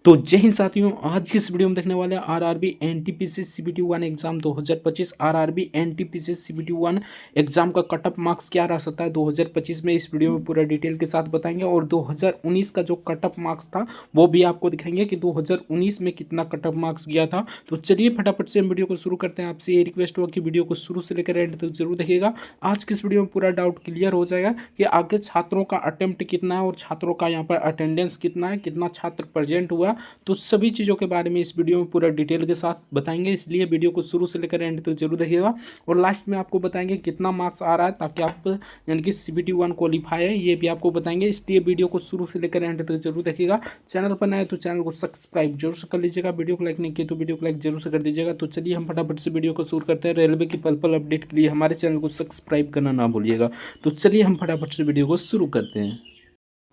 तो जय हिंद साथियों, आज की इस वीडियो में देखने वाले हैं RRB NTPC CBT 1 exam 2025। RRB NTPC CBT 1 exam का कट ऑफ मार्क्स क्या रह सकता है 2025 में, इस वीडियो में पूरा डिटेल के साथ बताएंगे। और 2019 का जो कट ऑफ मार्क्स था वो भी आपको दिखाएंगे कि 2019 में कितना कट ऑफ मार्क्स गया था। तो चलिए फटाफट से वीडियो को शुरू करते हैं। आपसे ये रिक्वेस्ट होगा कि वीडियो को शुरू से लेकर एंड तक जरूर देखिएगा। आज की इस वीडियो में पूरा डाउट क्लियर हो जाएगा कि आगे छात्रों का अटेम्प्ट कितना है और छात्रों का यहाँ पर अटेंडेंस कितना है, कितना छात्र प्रेजेंट हुआ, तो सभी चीज़ों के बारे में इस वीडियो में पूरा डिटेल के साथ बताएंगे। इसलिए वीडियो को शुरू से लेकर एंड तक जरूर देखिएगा। और लास्ट में आपको बताएंगे कितना मार्क्स आ रहा है, ताकि आप यानी कि सीबीटी 1 क्वालिफाई है ये भी आपको बताएंगे। इसलिए वीडियो को शुरू से लेकर एंड तक जरूर देखिएगा। चैनल पर नए तो चैनल को सब्सक्राइब जरूर से कर लीजिएगा। वीडियो को लाइक नहीं किया तो वीडियो को लाइक जरूर से कर दीजिएगा। तो चलिए हम फटाफट से वीडियो को शुरू करते हैं। रेलवे की पल पल अपडेट के लिए हमारे चैनल को सब्सक्राइब करना ना भूलिएगा। तो चलिए हम फटाफट से वीडियो को शुरू करते हैं।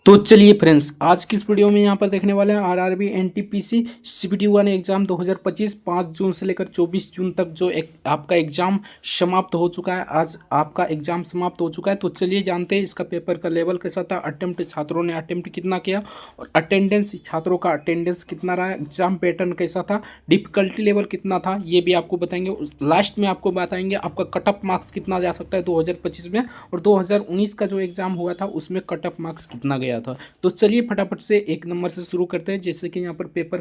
तो चलिए फ्रेंड्स, आज की इस वीडियो में यहाँ पर देखने वाले हैं आरआरबी एनटीपीसी सीबीटी 1 एग्जाम 2025 5 जून से लेकर 24 जून तक जो आपका एग्जाम समाप्त हो चुका है। आज आपका एग्जाम समाप्त हो चुका है। तो चलिए जानते हैं इसका पेपर का लेवल कैसा था, अटेम्प्ट छात्रों ने अटेम्प्ट कितना किया और अटेंडेंस छात्रों का अटेंडेंस कितना रहा, एग्जाम पैटर्न कैसा था, डिफिकल्टी लेवल कितना था, ये भी आपको बताएंगे। लास्ट में आपको बताएंगे आपका कट ऑफ मार्क्स कितना जा सकता है 2025 में, और 2019 का जो एग्जाम हुआ था उसमें कट ऑफ मार्क्स कितना गया था। तो चलिए फटाफट से एक नंबर से शुरू करते हैं। जैसे कि यहाँ पर पेपर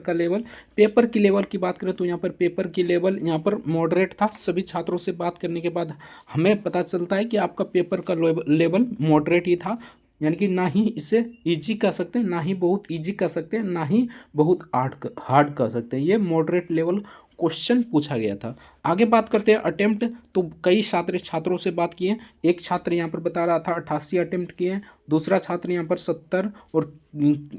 की लेवल की बात करें तो यहाँ पर पेपर की लेवल यहाँ पर मॉडरेट था। सभी छात्रों से बात करने के बाद हमें पता चलता है कि आपका पेपर का लेवल मॉडरेट ही था, यानी कि ना ही इसे इजी कह सकते हैं, ना ही बहुत इजी कह सकते हैं, ना ही बहुत हार्ड कह सकते हैं। ये मॉडरेट लेवल क्वेश्चन पूछा गया था। आगे बात करते हैं अटेम्प्ट। तो कई छात्रों से बात किए। एक छात्र यहाँ पर बता रहा था 88 अटेम्प्ट किए, दूसरा छात्र यहाँ पर 70, और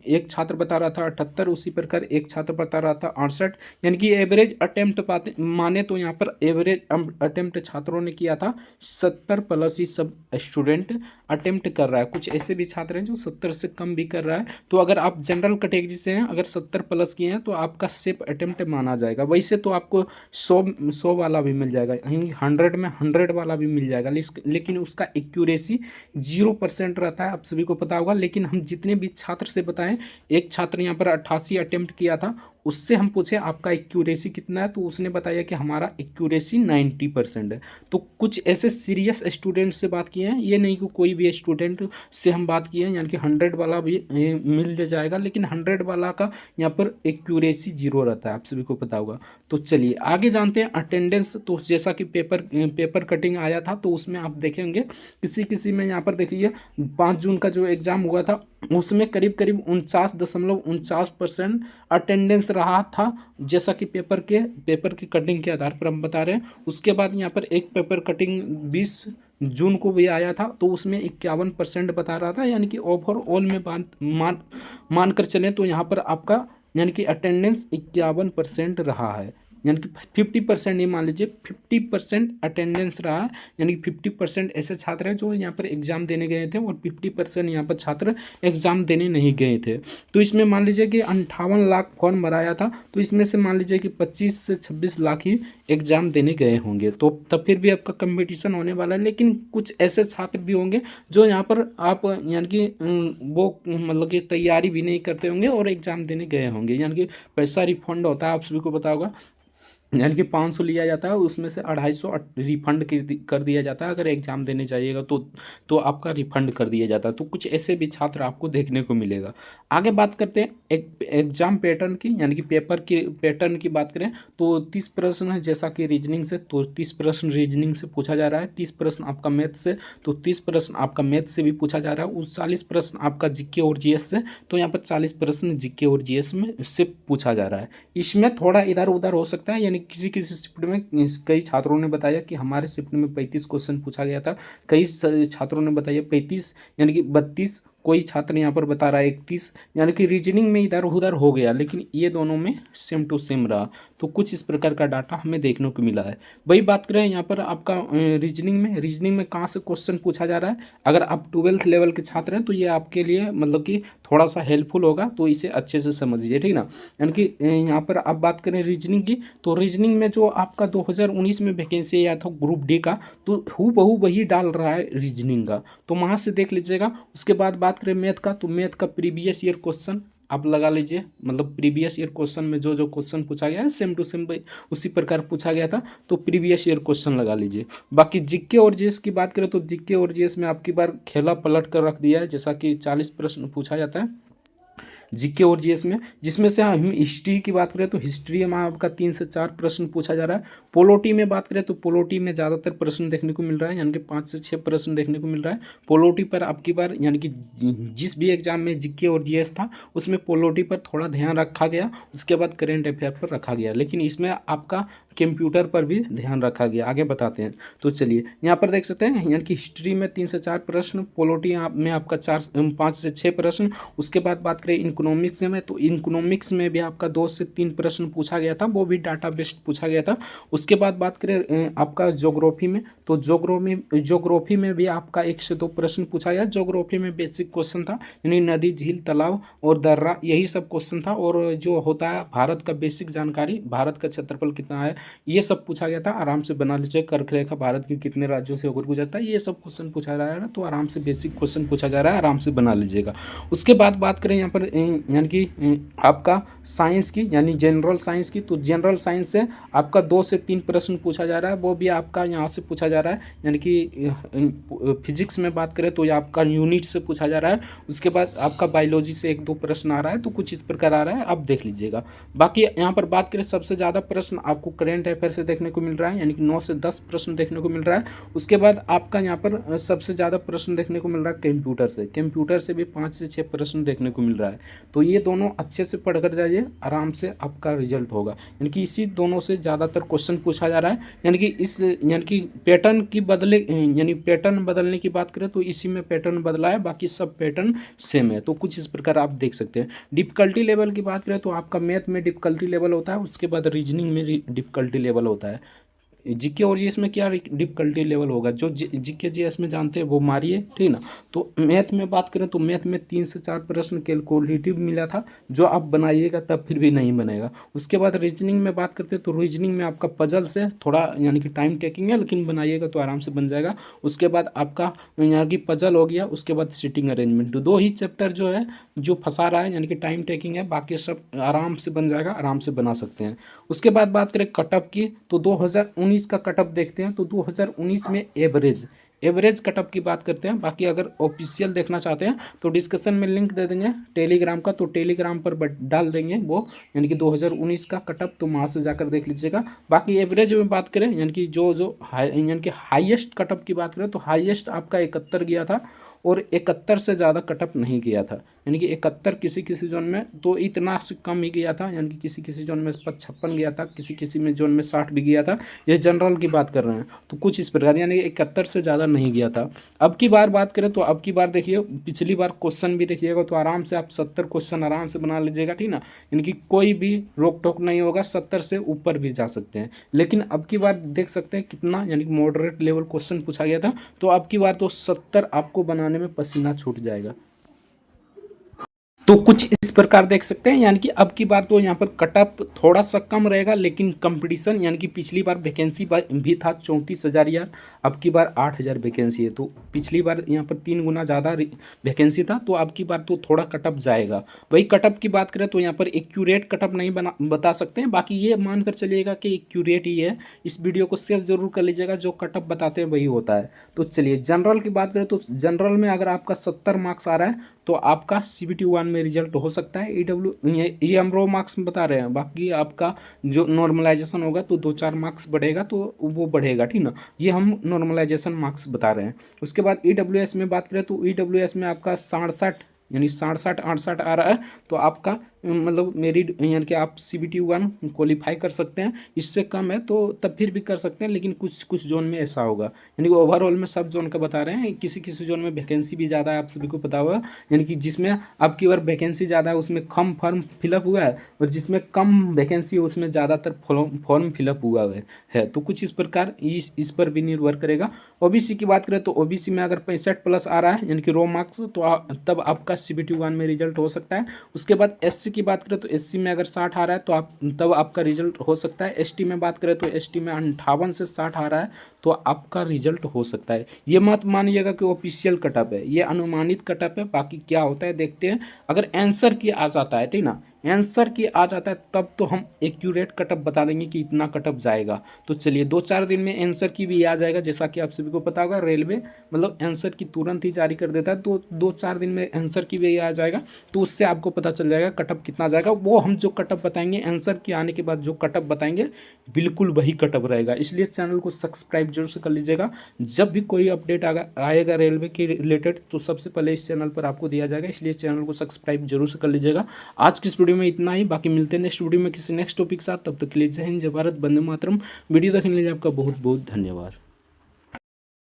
एक छात्र बता रहा था 78, उसी प्रकार एक छात्र बता रहा था 68। यानी कि एवरेज अटेम्प्ट माने तो यहाँ पर एवरेज अटेम्प्ट छात्रों ने किया था 70 प्लस ही सब स्टूडेंट अटेम्प्ट कर रहा है। कुछ ऐसे भी छात्र हैं जो 70 से कम भी कर रहा है। तो अगर आप जनरल कैटेगरी से हैं, अगर 70 प्लस किए हैं तो आपका सेफ अटेम्प्ट माना जाएगा। वैसे तो आपको 100 वाला भी मिल जाएगा, 100 में 100 वाला भी मिल जाएगा, लेकिन उसका एक्यूरेसी 0% रहता है, आप सभी को पता होगा। लेकिन हम जितने भी छात्र से बताएं, एक छात्र यहाँ पर 88 अटेम्प्ट किया था, उससे हम पूछे आपका एक्यूरेसी कितना है, तो उसने बताया कि हमारा एक्यूरेसी 90% है। तो कुछ ऐसे सीरियस स्टूडेंट से बात किए हैं, ये नहीं कि कोई भी स्टूडेंट से हम बात किए हैं, यानी कि 100 वाला भी मिल जाएगा, लेकिन 100 वाला का यहाँ पर एक्यूरेसी 0 रहता है, आप सभी को पता होगा। तो चलिए आगे जानते हैं अटेंडेंस। तो जैसा कि पेपर कटिंग आया था तो उसमें आप देखेंगे किसी में यहाँ पर देखिए 5 जून का जो एग्ज़ाम हुआ था उसमें करीब 49.49% अटेंडेंस रहा था, जैसा कि पेपर की कटिंग के आधार पर हम बता रहे हैं। उसके बाद यहाँ पर एक पेपर कटिंग 20 जून को भी आया था, तो उसमें 51% बता रहा था, यानी कि ओवरऑल में मान कर चलें तो यहाँ पर आपका यानी कि अटेंडेंस 51% रहा है, यानी कि 50% नहीं, मान लीजिए 50% अटेंडेंस रहा है। यानी कि 50% ऐसे छात्र हैं जो यहाँ पर एग्ज़ाम देने गए थे और 50% यहाँ पर छात्र एग्ज़ाम देने नहीं गए थे। तो इसमें मान लीजिए कि 58 लाख फॉर्म भराया था, तो इसमें से मान लीजिए कि 25 से 26 लाख ही एग्ज़ाम देने गए होंगे। तो तब फिर भी आपका कंपटीशन होने वाला है। लेकिन कुछ ऐसे छात्र भी होंगे जो यहाँ पर आप यानी कि वो मतलब कि तैयारी भी नहीं करते होंगे और एग्ज़ाम देने गए होंगे, यानी कि पैसा रिफंड होता है, आप सभी को पता होगा। यानी कि 500 लिया जाता है, उसमें से 250 रिफंड कर दिया जाता है। अगर एग्ज़ाम देने जाइएगा तो आपका रिफंड कर दिया जाता है। तो कुछ ऐसे भी छात्र आपको देखने को मिलेगा। आगे बात करते हैं एग्जाम पैटर्न की, यानी कि पेपर की पैटर्न की बात करें तो 30 प्रश्न है, जैसा कि रीजनिंग से, तो 30 प्रश्न रीजनिंग से पूछा जा रहा है, 30 प्रश्न आपका मैथ से, तो 30 प्रश्न आपका मैथ से भी पूछा जा रहा है, उस 40 प्रश्न आपका जीके और जीएस से, तो यहाँ पर 40 प्रश्न जीके और जीएस में से पूछा जा रहा है। इसमें थोड़ा इधर उधर हो सकता है, यानी किसी शिफ्ट में कई छात्रों ने बताया कि हमारे शिफ्ट में 35 क्वेश्चन पूछा गया था, कई छात्रों ने बताया 35 यानी कि 32, कोई छात्र यहाँ पर बता रहा है 31, यानी कि रीजनिंग में इधर उधर हो गया, लेकिन ये दोनों में सेम टू सेम रहा। तो कुछ इस प्रकार का डाटा हमें देखने को मिला है। वही बात करें यहाँ पर आपका रीजनिंग में कहाँ से क्वेश्चन पूछा जा रहा है। अगर आप 12th लेवल के छात्र हैं तो ये आपके लिए मतलब कि थोड़ा सा हेल्पफुल होगा, तो इसे अच्छे से समझिए, ठीक ना। यानी कि यहाँ पर आप बात करें रीजनिंग की, तो रीजनिंग में जो आपका 2019 में वैकेंसी आया था ग्रुप डी का, तो हूबहू वही डाल रहा है रीजनिंग का, तो वहाँ से देख लीजिएगा। उसके बाद बात करें मैथ का, तो मैथ का प्रीवियस ईयर क्वेश्चन आप लगा लीजिए, मतलब प्रीवियस ईयर क्वेश्चन में जो जो क्वेश्चन पूछा गया है सेम टू सेम उसी प्रकार पूछा गया था, तो प्रीवियस ईयर क्वेश्चन लगा लीजिए। बाकी जीके और जीएस की बात करें तो जीके और जीएस में आपकी बार खेला पलट कर रख दिया है, जैसा कि 40 प्रश्न पूछा जाता है जीके और जीएस में, जिसमें से हम हिस्ट्री की बात करें तो हिस्ट्री में आपका 3 से 4 प्रश्न पूछा जा रहा है। पोलोटी में बात करें तो पोलोटी में ज़्यादातर प्रश्न देखने को मिल रहा है, यानी कि 5 से 6 प्रश्न देखने को मिल रहा है पोलोटी पर आपकी बार, यानी कि जिस भी एग्जाम में जीके और जीएस था उसमें पोलोटी पर थोड़ा ध्यान रखा गया, उसके बाद करेंट अफेयर पर रखा गया, लेकिन इसमें आपका कंप्यूटर पर भी ध्यान रखा गया। आगे बताते हैं, तो चलिए यहाँ पर देख सकते हैं, यानी कि हिस्ट्री में 3 से 4 प्रश्न, पोलिटी में आपका 5 से 6 प्रश्न। उसके बाद बात करें इकोनॉमिक्स में, तो इकोनॉमिक्स में भी आपका 2 से 3 प्रश्न पूछा गया था, वो भी डाटा बेस्ड पूछा गया था। उसके बाद बात करें आपका ज्योग्राफी में, तो ज्योग्राफी में भी आपका 1 से 2 प्रश्न पूछा गया। ज्योग्राफी में बेसिक क्वेश्चन था, यानी नदी, झील, तालाब और दर्रा, यही सब क्वेश्चन था। और जो होता है भारत का बेसिक जानकारी, भारत का क्षेत्रफल कितना है, ये सब पूछा गया था। आराम से बना लीजिए, कर्क रेखा भारत के कितने राज्यों से होकर गुजरता है, ये सब क्वेश्चन पूछा जा रहा है, तो आराम से बेसिक क्वेश्चन पूछा जा रहा है, आराम से बना लीजिएगा। उसके बाद बात करें यहाँ पर यानी कि आपका साइंस की, यानी जनरल साइंस की, तो जनरल साइंस से आपका 2 से 3 प्रश्न पूछा जा रहा है, वो भी आपका यहाँ से पूछा जा रहा है। यानी कि फिजिक्स में बात करें तो ये आपका यूनिट से पूछा जा रहा है। उसके बाद आपका बायोलॉजी से 1-2 प्रश्न आ रहा है, तो कुछ इस प्रकार आ रहा है, आप देख लीजिएगा। बाकी यहाँ पर बात करें सबसे ज़्यादा प्रश्न आपको करेंट अफेयर से देखने को मिल रहा है, यानी कि 9 से 10 प्रश्न देखने को मिल रहा है। उसके बाद आपका यहाँ पर सबसे ज़्यादा प्रश्न देखने को मिल रहा है कंप्यूटर से भी 5 से 6 प्रश्न देखने को मिल रहा है। तो ये दोनों अच्छे से पढ़कर जाइए, आराम से आपका रिजल्ट होगा। यानी कि इसी दोनों से ज़्यादातर क्वेश्चन पूछा जा रहा है, यानी कि पैटर्न की पैटर्न बदलने की बात करें तो इसी में पैटर्न बदला है, बाकी सब पैटर्न सेम है। तो कुछ इस प्रकार आप देख सकते हैं। डिफिकल्टी लेवल की बात करें तो आपका मैथ में डिफिकल्टी लेवल होता है, उसके बाद रीजनिंग में डिफिकल्टी लेवल होता है। जीके और जीएस में क्या डिफिकल्टी लेवल होगा, जो जीके जीएस में जानते हैं वो मारिए, ठीक ना। तो मैथ में बात करें तो मैथ में 3 से 4 प्रश्न कैलकुलेटिव मिला था, जो आप बनाइएगा तब फिर भी नहीं बनेगा। उसके बाद रीजनिंग में बात करते हैं तो रीजनिंग में आपका पजल से थोड़ा, यानी कि टाइम टेकिंग है, लेकिन बनाइएगा तो आराम से बन जाएगा। उसके बाद आपका यहाँ की पजल हो गया, उसके बाद सिटिंग अरेंजमेंट, 2 ही चैप्टर जो है जो फंसा रहा है, यानी कि टाइम टेकिंग है, बाकी सब आराम से बन जाएगा, आराम से बना सकते हैं। उसके बाद बात करें कटअप की, तो 2019 का कटअप देखते हैं। तो 2019 में एवरेज कटअप की बात करते हैं। बाकी अगर ऑफिशियल देखना चाहते हैं तो डिस्कशन में लिंक दे देंगे टेलीग्राम का, तो टेलीग्राम पर डाल देंगे वो, यानी कि 2019 का कटअप, तो वहाँ से जाकर देख लीजिएगा। बाकी एवरेज में बात करें, यानी कि यानी कि हाईएस्ट कटअप की बात करें तो हाईएस्ट आपका 71 गया था, और 71 से ज़्यादा कटअप नहीं गया था, यानी कि 71 किसी जोन में तो इतना से कम ही गया था, यानी कि किसी जोन में 56 गया था, किसी में जोन में 60 भी गया था। ये जनरल की बात कर रहे हैं, तो कुछ इस प्रकार, यानी 71 से ज़्यादा नहीं गया था। अब की बार बात करें तो अब की बार देखिए, पिछली बार क्वेश्चन भी देखिएगा तो आराम से आप 70 क्वेश्चन आराम से बना लीजिएगा, ठीक ना। यानी कि कोई भी रोक टोक नहीं होगा, 70 से ऊपर भी जा सकते हैं। लेकिन अब की बार देख सकते हैं कितना, यानी कि मॉडरेट लेवल क्वेश्चन पूछा गया था, तो अब की बार तो 70 आपको बनाने में पसीना छूट जाएगा। तो कुछ इस प्रकार देख सकते हैं, यानी कि अब की बार तो यहाँ पर कटअप थोड़ा सा कम रहेगा, लेकिन कंपटीशन, यानी कि पिछली बार वैकेंसी भी था 34,000 यार, अब की बार 8,000 वैकेंसी है। तो पिछली बार यहाँ पर 3 गुना ज़्यादा वैकेंसी था, तो अब की बार तो थोड़ा कटअप जाएगा। वही कटअप की बात करें तो यहाँ पर एक्यूरेट कटअप नहीं बता सकते हैं, बाकी ये मानकर चलिएगा कि एक्यूरेट ही है। इस वीडियो को सेव जरूर कर लीजिएगा, जो कटअप बताते हैं वही होता है। तो चलिए जनरल की बात करें तो जनरल में अगर आपका 70 मार्क्स आ रहा है तो आपका CBT 1 में रिजल्ट हो सकता है। ये हम रो मार्क्स में बता रहे हैं, बाकी आपका जो नॉर्मलाइजेशन होगा तो 2-4 मार्क्स बढ़ेगा, तो वो बढ़ेगा, ठीक ना। ये हम नॉर्मलाइजेशन मार्क्स बता रहे हैं। उसके बाद EWS में बात करें तो EWS में आपका 67, यानी 67-68 आ रहा है, तो आपका मतलब मेरिट, यानी कि आप CBT 1 क्वालिफाई कर सकते हैं। इससे कम है तो तब फिर भी कर सकते हैं, लेकिन कुछ जोन में ऐसा होगा, यानी कि ओवरऑल में सब जोन का बता रहे हैं। किसी जोन में वैकेंसी भी ज़्यादा है, आप सभी को पता होगा, यानी कि जिसमें आपकी बार वैकेंसी ज़्यादा है उसमें कम फॉर्म फिलअप हुआ है, और जिसमें कम वैकेंसी है उसमें ज़्यादातर फॉर्म फिलअप हुआ है। तो कुछ इस प्रकार इस पर भी निर्भर करेगा। OBC की बात करें तो OBC में अगर 65+ आ रहा है, यानी कि रो मार्क्स, तो तब आपका CBT 1 में रिजल्ट हो सकता है। उसके बाद SC की बात करें तो एससी में अगर 60 आ रहा है तो आप तब आपका रिजल्ट हो सकता है। एसटी में बात करें तो एसटी में 58 से 60 आ रहा है तो आपका रिजल्ट हो सकता है। ये मत मानिएगा कि ऑफिशियल कटअप है, ये अनुमानित कटअप है। बाकी क्या होता है देखते हैं। अगर आंसर की आ जाता है, ठीक ना, आंसर की आ जाता है तब तो हम एक्यूरेट कटअप बता देंगे कि इतना कटअप जाएगा। तो चलिए 2-4 दिन में आंसर की भी आ जाएगा। जैसा कि आप सभी को पता होगा रेलवे मतलब आंसर की तुरंत ही जारी कर देता है, तो 2-4 दिन में आंसर की भी आ जाएगा। तो उससे आपको पता चल जाएगा कटअप कितना जाएगा। वो हम जो कटअप बताएंगे आंसर के आने के बाद जो कटअप बताएंगे बिल्कुल वही कटअप रहेगा। इसलिए चैनल को सब्सक्राइब जरूर से कर लीजिएगा। जब भी कोई अपडेट आएगा रेलवे के रिलेटेड तो सबसे पहले इस चैनल पर आपको दिया जाएगा। इसलिए चैनल को सब्सक्राइब जरूर से कर लीजिएगा। आज की इस वीडियो में इतना ही, बाकी मिलते हैं नेक्स्ट वीडियो में किसी नेक्स्ट टॉपिक के साथ। तब तक के लिए जय हिंद, जय भारत, वंदे मातरम। वीडियो देखने के लिए आपका बहुत बहुत धन्यवाद।